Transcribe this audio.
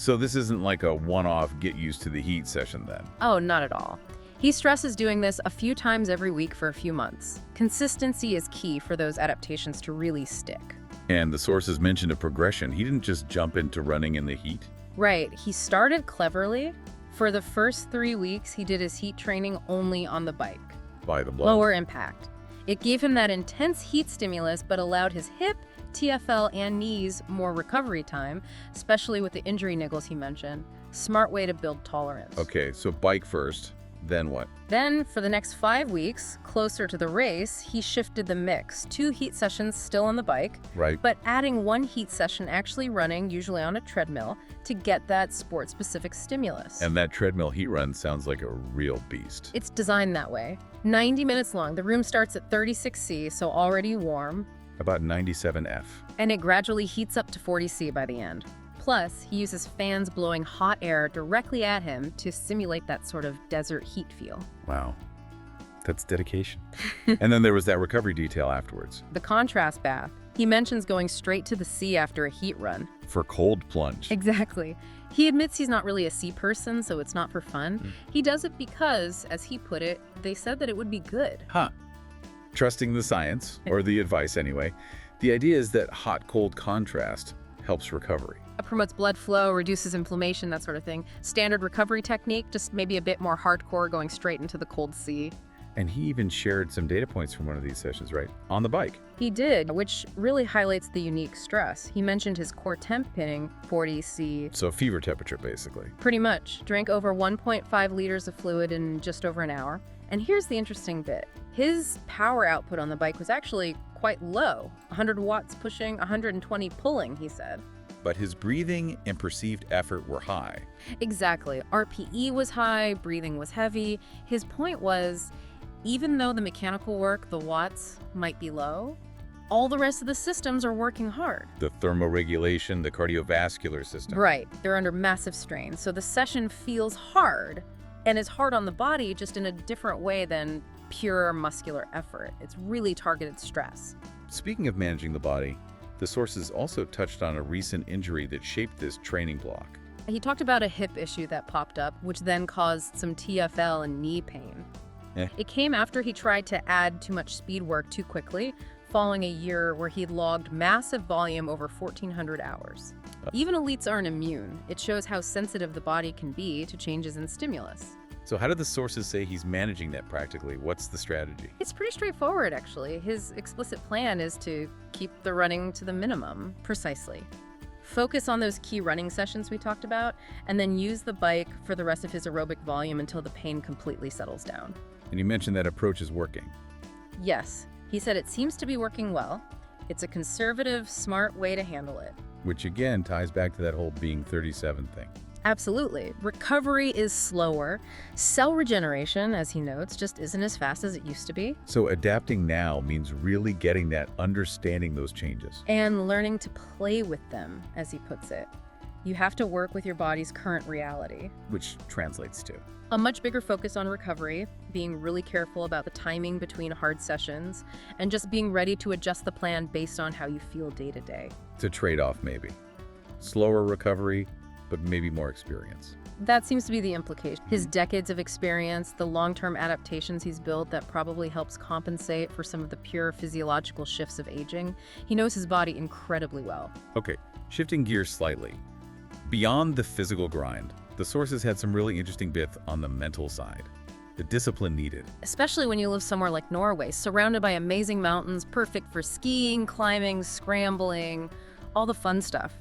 So this isn't like a one-off get used to the heat session then? Oh, not at all. He stresses doing this a few times every week for a few months. Consistency is key for those adaptations to really stick. And the sources mentioned a progression. He didn't just jump into running in the heat? Right, he started cleverly. For the first 3 weeks, he did his heat training only on the bike. By the blow. Lower impact. It gave him that intense heat stimulus, but allowed his hip, TFL, and knees more recovery time, especially with the injury niggles he mentioned. Smart way to build tolerance. Okay, so bike first, then what? Then, for the next 5 weeks, closer to the race, he shifted the mix. 2 heat sessions still on the bike, Right. but adding 1 heat session actually running, usually on a treadmill, to get that sport-specific stimulus. And that treadmill heat run sounds like a real beast. It's designed that way. 90 minutes long. The room starts at 36°C, so already warm, About 97F. and it gradually heats up to 40°C by the end. Plus, he uses fans blowing hot air directly at him to simulate that sort of desert heat feel. Wow. That's dedication. And then there was that recovery detail afterwards. The contrast bath. He mentions going straight to the sea after a heat run. For cold plunge. Exactly. He admits he's not really a sea person, so it's not for fun. He does it because, as he put it, they said that it would be good. Huh. Trusting the science, or the advice anyway, the idea is that hot-cold contrast helps recovery. It promotes blood flow, reduces inflammation, that sort of thing. Standard recovery technique, just maybe a bit more hardcore, going straight into the cold sea. And he even shared some data points from one of these sessions, right? On the bike. He did, which really highlights the unique stress. He mentioned his core temp hitting 40°C. So fever temperature, basically. Pretty much. Drank over 1.5 liters of fluid in just over an hour. And here's the interesting bit. His power output on the bike was actually quite low. 100 watts pushing, 120 pulling, he said. But his breathing and perceived effort were high. Exactly. RPE was high, breathing was heavy. His point was, even though the mechanical work, the watts, might be low, all the rest of the systems are working hard. The thermoregulation, the cardiovascular system. Right. They're under massive strain. So the session feels hard, and is hard on the body, just in a different way than pure muscular effort. It's really targeted stress. Speaking of managing the body, the sources also touched on a recent injury that shaped this training block. He talked about a hip issue that popped up, which then caused some TFL and knee pain. It came after he tried to add too much speed work too quickly, following a year where he logged massive volume over 1,400 hours. Even elites aren't immune. It shows how sensitive the body can be to changes in stimulus. So how did the sources say he's managing that practically? What's the strategy? It's pretty straightforward, actually. His explicit plan is to keep the running to the minimum, precisely. Focus on those key running sessions we talked about, and then use the bike for the rest of his aerobic volume until the pain completely settles down. And you mentioned that approach is working. Yes, he said it seems to be working well. It's a conservative, smart way to handle it. Which again ties back to that whole being 37 thing. Absolutely. Recovery is slower. Cell regeneration, as he notes, just isn't as fast as it used to be. So adapting now means really getting that, understanding those changes. And learning to play with them, as he puts it. You have to work with your body's current reality. Which translates to A much bigger focus on recovery, being really careful about the timing between hard sessions, and just being ready to adjust the plan based on how you feel day to day. it's a trade-off maybe. Slower recovery, but maybe more experience. That seems to be the implication. His decades of experience, the long-term adaptations he's built that probably helps compensate for some of the pure physiological shifts of aging. He knows his body incredibly well. Okay, shifting gears slightly. Beyond the physical grind, the sources had some really interesting bits on the mental side. The discipline needed. Especially when you live somewhere like Norway, surrounded by amazing mountains, perfect for skiing, climbing, scrambling, all the fun stuff.